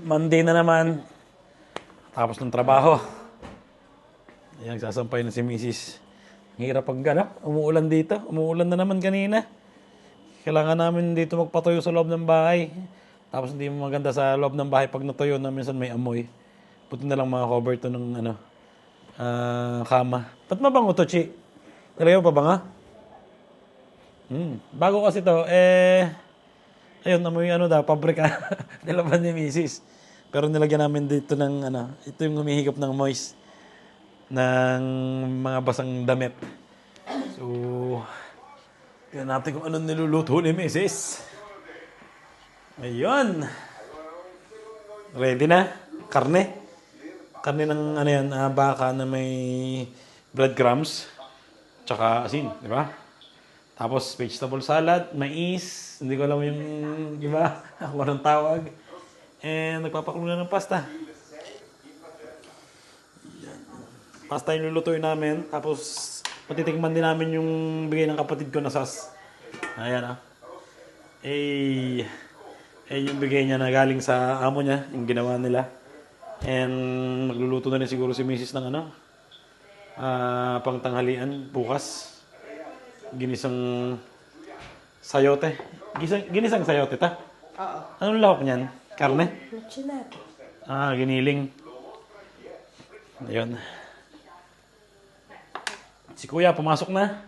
Monday na naman. Tapos ng trabaho. Ayan, sasampay na si Mrs. Ang hirap pag umuulan dito. Umuulan na naman kanina. Kailangan namin dito magpatuyo sa loob ng bahay. Tapos hindi mo maganda sa loob ng bahay pag natuyo na minsan may amoy. Puti na lang mga cover to ng kama. Ba't mabango to, Chi? Nalagay mo pa ba nga? Bago kasi to, ayun, amoy pabrika. Nilaban ni Mrs. Pero nilagyan namin dito ng ito yung humihigop ng moist ng mga basang damit. So, tignan natin kung anong niluluto ni Mrs. Ayun. Ready na? Karne. Karne ng baka na may breadcrumbs. Tsaka asin, di ba? Tapos vegetable salad, mais, hindi ko alam yung iba, ako anong tawag. And nagpapakulo na ng pasta. Yan. Pasta yung lulutuin namin. Tapos patitikman din namin yung bigay ng kapatid ko na sauce. Ayan yung bigay niya na galing sa amo niya, yung ginawa nila. And magluluto na rin siguro si Mrs. ng pangtanghalian bukas. Ginisang sayote. Ginisang sayote ta? Oo. Anong lahok niyan? Karne? Chinat. Giniling. Ayun. Si Kuya, pumasok na.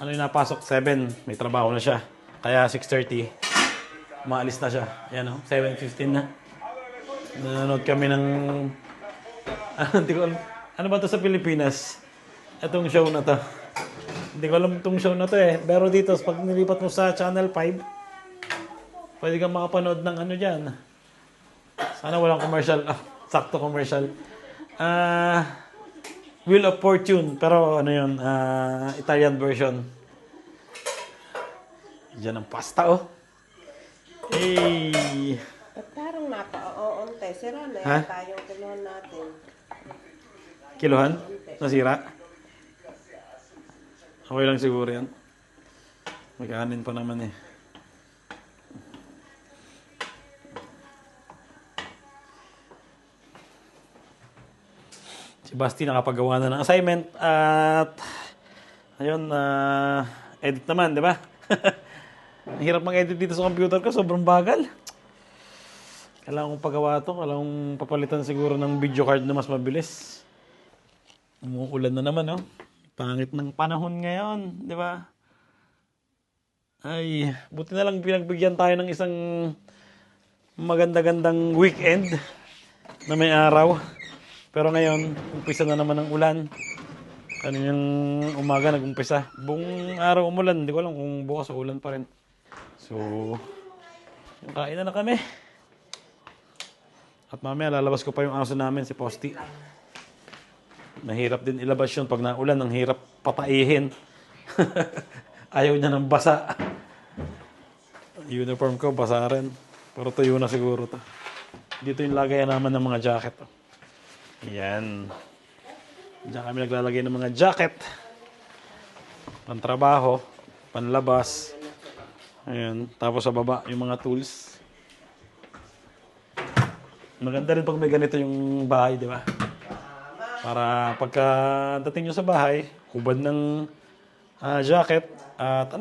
Ano yung napasok? 7. May trabaho na siya. Kaya 6:30. Maalis na siya. Ayan 7:15 na. Nanonood kami ng... Ano ba to sa Pilipinas? Itong show na to. Hindi ko alam itong show na to Pero dito, pag nilipat mo sa Channel 5, pwede kang makapanood ng dyan. Sana walang commercial. Sakto commercial. Wheel of Fortune. Pero Italian version. Diyan ang pasta Hey! At parang napa-oonte. Sira na yan tayong kinuhan natin. Kiluhan? Nasira? Okay lang siguro yan. May kanin pa naman Si Basti nakapagawa na ng assignment at ayun, edit naman, di ba? Ang hirap mag-edit dito sa computer ko, sobrang bagal. Kailangan kong pagawa ito. Kailangan kong papalitan siguro ng video card na mas mabilis. Umuulan na naman, Pangit ng panahon ngayon, di ba? Ay, buti na lang pinagbigyan tayo ng isang maganda-gandang weekend na may araw. Pero ngayon, umpisa na naman ng ulan. Kaninang umaga nag-umpisa. Buong araw umulan. Hindi ko alam kung bukas ulan pa rin. So, kain na kami. At mamaya lalabas ko pa yung aso namin, si Posty. Mahirap din ilabas yun pag naulan. Ang hirap pataihin. Ayaw niya ng basa. Uniform ko, basa rin. Pero tuyo na siguro to. Dito yung lagayan naman ng mga jacket. Yan. Diyan kami naglalagay ng mga jacket. Pantrabaho. Panlabas. Ayan. Tapos sa baba, yung mga tools. Maganda rin pag may ganito yung bahay, di ba? Para pagka dating nyo sa bahay, hubad ng jacket at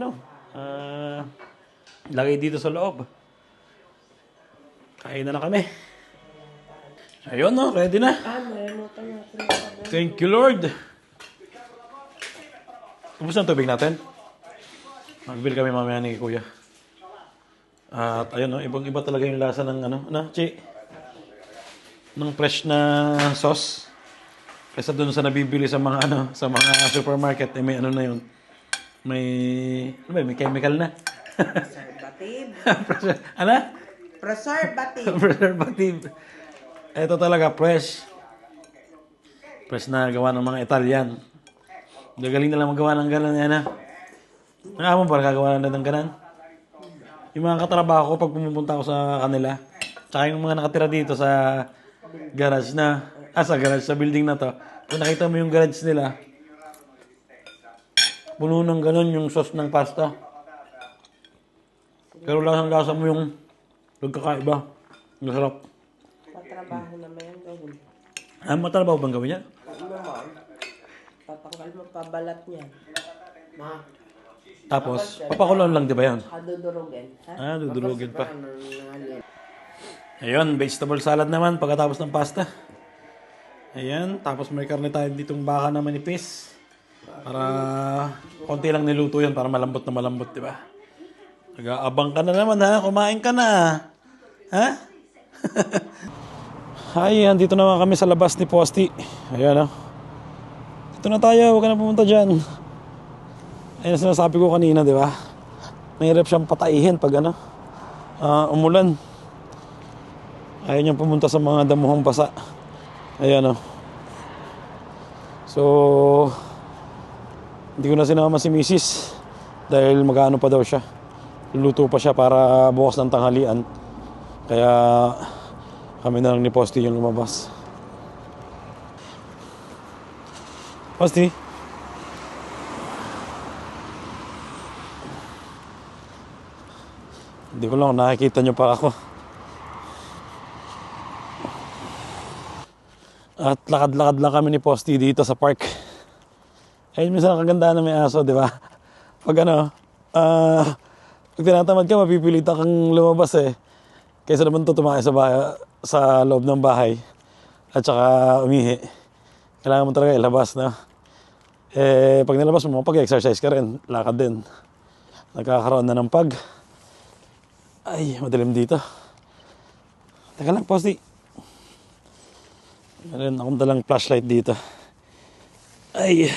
lagay dito sa loob. Kain na kami. Ayun ready na. Thank you, Lord. Ubus ang tubig natin. Mag-bill kami mamaya ni Kuya. At ayun ibang-iba talaga yung lasa ng Chi? Ng fresh na sauce. Kaysa doon sa nabibili sa mga supermarket, may na yun. May chemical na. Preservative. Preservative. Preservative. Ito talaga, fresh. Fresh na gawa ng mga Italian. Gagaling na lang magawa ng ganan yan Nakapon para gagawa na ng ganan. Yung mga katrabaho ko pag pumupunta ako sa kanila, tsaka yung mga nakatira dito sa garage sa building na to. Kung nakita mo yung garage nila, puno ng ganon yung sauce ng pasta. Pero lasang-lasa mo yung nagkakaiba. Masarap. Patrabaho naman yung gawin. Matrabaho bang gawin niya? Ano mo? Tatanggal mo pa balat niya. Tapos, papakuloan lang, di ba yan? Kadudurugin. Ha? Dudurugin pa. Ayun, vegetable salad naman pagkatapos ng pasta. Ayan, tapos may karne tayo ditong baka na manipis. Para konti lang niluto yan para malambot na malambot, di ba? Nag-aabang ka na naman ha, kumain ka na ha? Ay, andito naman kami sa labas ni Posti. Ayan Dito na tayo, huwag ka na pumunta dyan. Ayun sinasabi ko kanina, di ba? Mahirap siyang pataihin pag umulan. Ayaw niyang pumunta sa mga damuhang basa. Ayan So, hindi ko na sinama si Mrs. Dahil mag-ano pa daw siya. Luluto pa siya para bukas ng tanghalian. Kaya kami na lang ni Posti yung lumabas. Posti? Hindi ko lang nakikita nyo pa ako. At lakad-lakad lang kami ni Posti dito sa park. Ayun minsan ang kagandahan na may aso, di ba? Pag pag tinatamad ka, mapipilitan kang lumabas eh. Kaysa naman tumayo sa loob ng bahay at saka umihi. Kailangan mo talaga ilabas na. Pag nilabas mo, pag-exercise ka rin, lakad din. Nagkakaroon na ng pag. Ay, madilim dito. Teka lang, Posti. Meron akong dalang flashlight dito. Ay.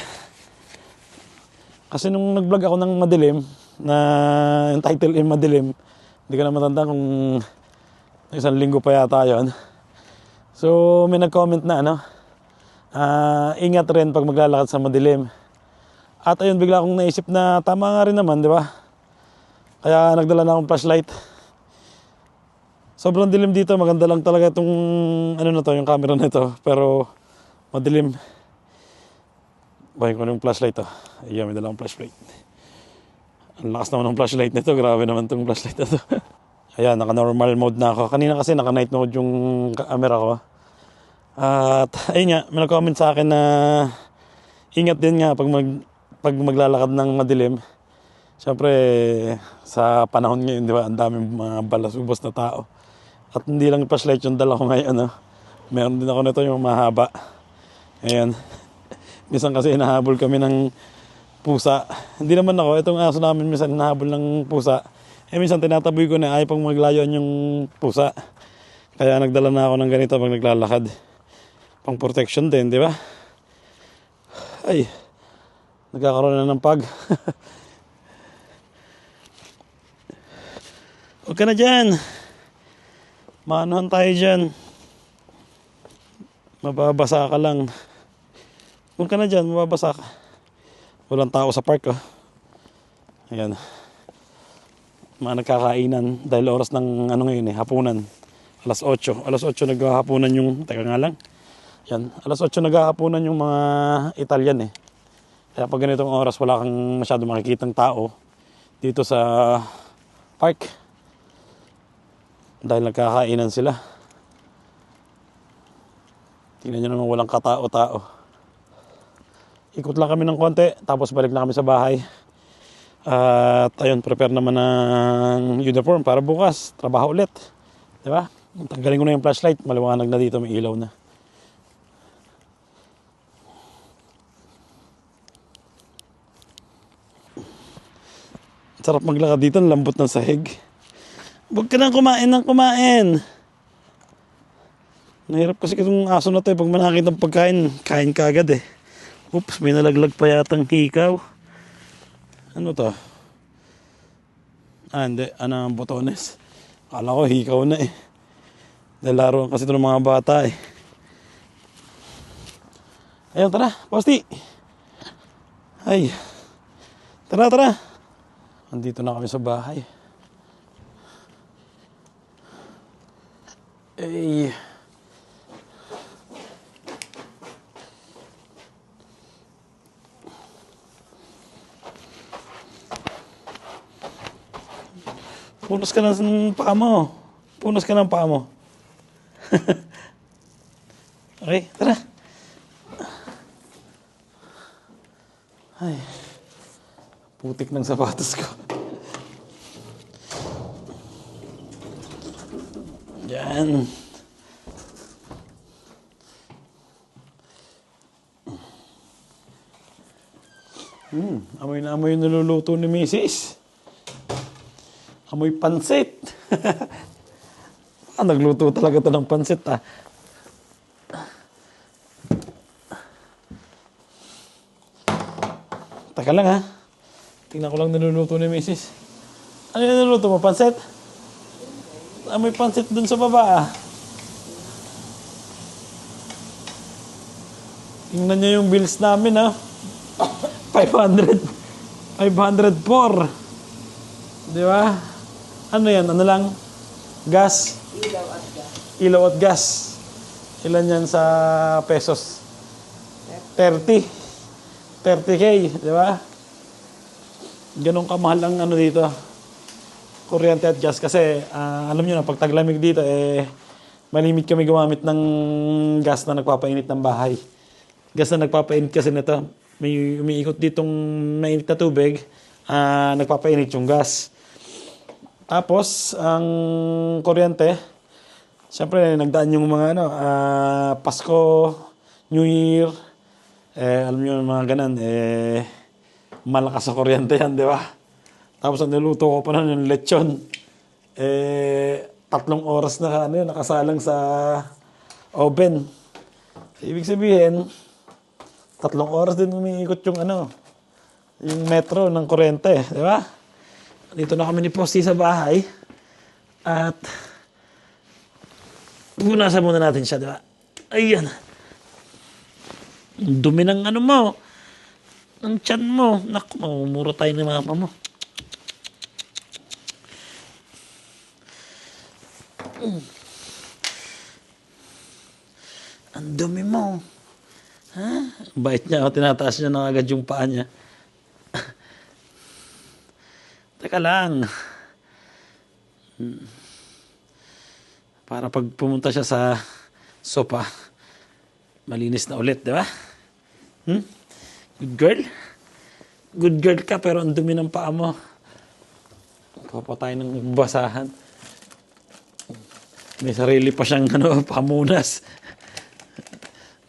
Kasi nung nag-vlog ako ng madilim, na yung title ay madilim, hindi ko na matanda kung isang linggo pa yata yun. So, may nag-comment na ingat rin pag maglalakad sa madilim. At ayun, bigla akong naisip na tama nga rin naman, di ba? Kaya nagdala na akong flashlight. Sobrang dilim dito, maganda lang talaga itong yung camera na ito, pero madilim. Bahin ko yung flashlight Ayan, may dala akong flashlight. Ang lakas naman ng flashlight nito, grabe naman itong flashlight na ito. Ayan, naka-normal mode na ako. Kanina kasi naka-night mode yung camera ko. At ayun nga, may nag-comment sa akin na ingat din nga pag maglalakad ng madilim. Siyempre, sa panahon ngayon, di ba, ang daming mga balasubos na tao. At hindi lang flashlight yung dala ko ngayon. Meron din ako nito yung mahaba. Ayan. Minsan kasi hinahabol kami ng pusa. Hindi naman ako. Itong aso namin minsan hinahabol ng pusa. Minsan tinataboy ko na ayaw pang maglayuan yung pusa. Kaya nagdala na ako ng ganito pag naglalakad. Pang protection din, di ba? Ay. Nagkakaroon na ng pag. Huwag ka na dyan. Maanuhan tayo dyan. Mababasa ka lang. Huwag ka na dyan, mababasa ka. Walang tao sa park Ayan. Mga nagkakainan. Dahil oras ng ngayon hapunan. Alas 8. Alas 8 naghahapunan yung... Teka nga lang. Yan. Alas 8 naghahapunan yung mga Italian Kaya pag ganitong oras wala kang masyado makikitang tao dito sa park. Dahil nagkakainan sila. Tingnan nyo naman walang katao-tao. Ikot lang kami ng konti. Tapos balik na kami sa bahay. At ayun, prepare naman ng uniform para bukas. Trabaho ulit. Diba? Tanggalin ko na yung flashlight. Maliwanag na dito. May ilaw na. Sarap maglakad dito. Lambot ng sahig. Huwag ka nang kumain ng kumain. Nahirap kasi itong aso na to pag manakit ng pagkain, kain ka agad Oops, may nalaglag pa yatang hikaw. Ano to? Hindi. Ano ang botones? Akala ko hikaw na Dahil laruan kasi ito ng mga bata Ayun, tara. Posti. Ay. Tara. Andito na kami sa bahay. Punas ka ng paa mo. Okay, tara. Ay, putik ng sapatos ko. Yan. Amoy na amoy yung niluluto ni Mrs. Amoy pansit. Nagluto talaga to ng pansit, ah. Taka lang, ha. Tingnan ko lang niluluto ni Mrs. Ano yung niluluto mo? Pansit? Amoy pansit dun sa baba, ah. Tingnan nyo yung bills namin, ha. 500. 504. Di ba? Ano yan? Ano lang? Gas? Ilaw at gas. Ilaw at gas. Ilan yan sa pesos? 30. 30K. Di ba? Ganun kamahal ang ano dito. Kuryente at gas. Kasi alam nyo na, pag taglamig dito, malimit kami gumamit ng gas na nagpapainit ng bahay. Gas na nagpapainit kasi nito. May umiikot ditong mainit na tubig, nagpapainit yung gas. Tapos, ang kuryente, siyempre, nagdaan yung mga Pasko, New Year, alam nyo yung mga ganan, malakas sa kuryente yan, di ba? Tapos, ang niluto ko pa nun yung lechon. 3 oras na nakasalang sa oven. Ibig sabihin, 3 oras din umiikot yung yung metro ng kuryente, di ba? Dito na kami ni Posty sa bahay. At punasan muna natin siya, di ba? Ayan. Dumi ng mo. Ng tiyan mo. Naku, mamumuro tayo ni mama mo. Ang dumi mo. Ha? Bait niya. Tinataas niya na agad yung paa niya. Teka lang. Para pag pumunta siya sa sopa, malinis na ulit, di ba? Good girl? Good girl ka, pero ang dumi ng paa mo. Papatay ng basahan. May sarili pa siyang pamunas.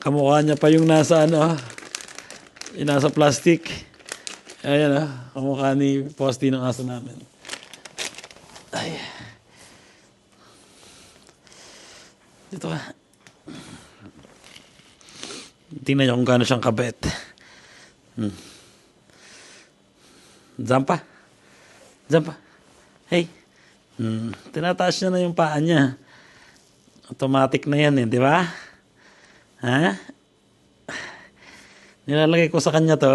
Kamukha niya pa yung nasa yung nasa plastic. Ayan kamukha ni Posty ng aso namin. Ay. Dito ka. Tingnan niyo kung gaano siyang kabait. Zampa. Zampa. Hey. Tinataas niya na yung paa niya. Automatic na yan di ba? Ha? Nilalagay ko sa kanya to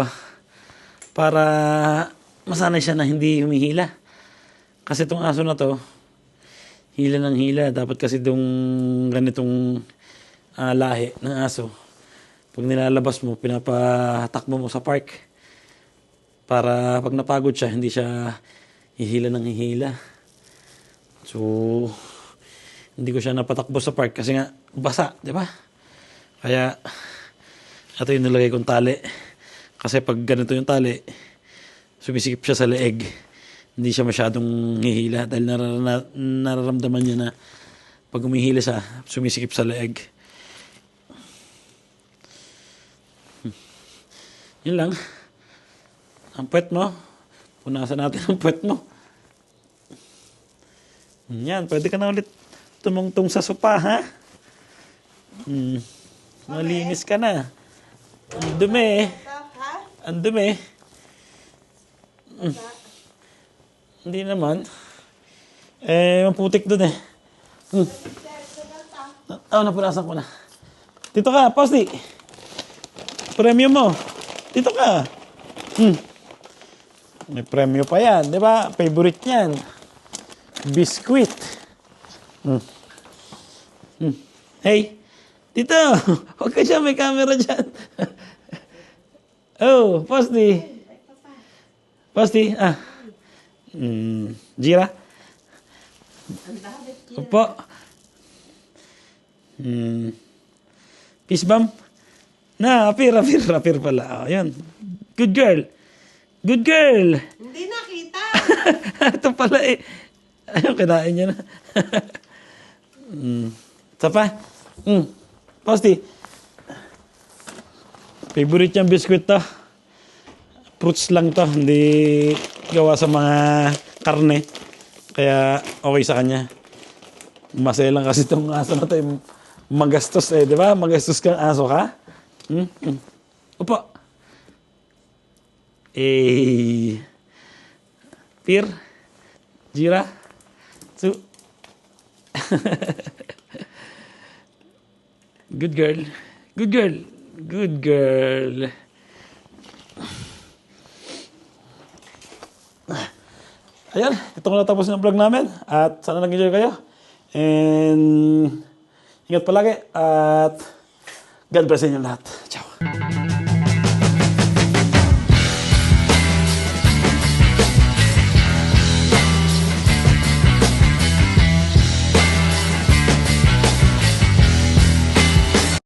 para masanay siya na hindi humihila. Kasi itong aso na to, hila ng hila. Dapat kasi itong ganitong lahi ng aso. Pag nilalabas mo, pinapatakbo mo sa park. Para pag napagod siya, hindi siya hihila ng hihila. So, hindi ko siya napatakbo sa park kasi nga basa, di ba? Kaya, ito yung nilagay kong tali. Kasi pag ganito yung tali, sumisikip siya sa leeg. Hindi siya masyadong hihila dahil nararamdaman niya na pag umihila siya, sumisikip sa leeg. Yun lang. Ang puwet mo. Punasan natin ang puwet mo. Yan, pwede ka na ulit tumungtong sa sopa, ha? Malinis ka na. Ang dumi. Ang dumi. Hindi naman. Maputik dun napunasan ko na. Dito ka, Posty. Premyo mo. Dito ka. May premyo pa yan, di ba? Favorite niyan. Biscuit. Hey, dito. Huwag ka siya, may camera dyan. Oh, Posty. Posty, Jira. Opo. Peace bomb? Na, appear pala. Oh, yun. Good girl. Good girl. Hindi nakita. Ito pala eh. Ayun, kinain niya na. Isa pa? Posti. Favorite niyang biskuit to. Fruits lang to. Hindi gawa sa mga karne. Kaya okay sa kanya. Masaya lang kasi itong aso na to. Magastos eh, di ba? Magastos kang aso ka. Upo. Pir. Jira. Su. Good girl. Good girl. Good girl. Ayan, ito ko natapos ng vlog namin. At sana nag-enjoy kayo. And ingat palagi. At God bless inyo lahat. Ciao.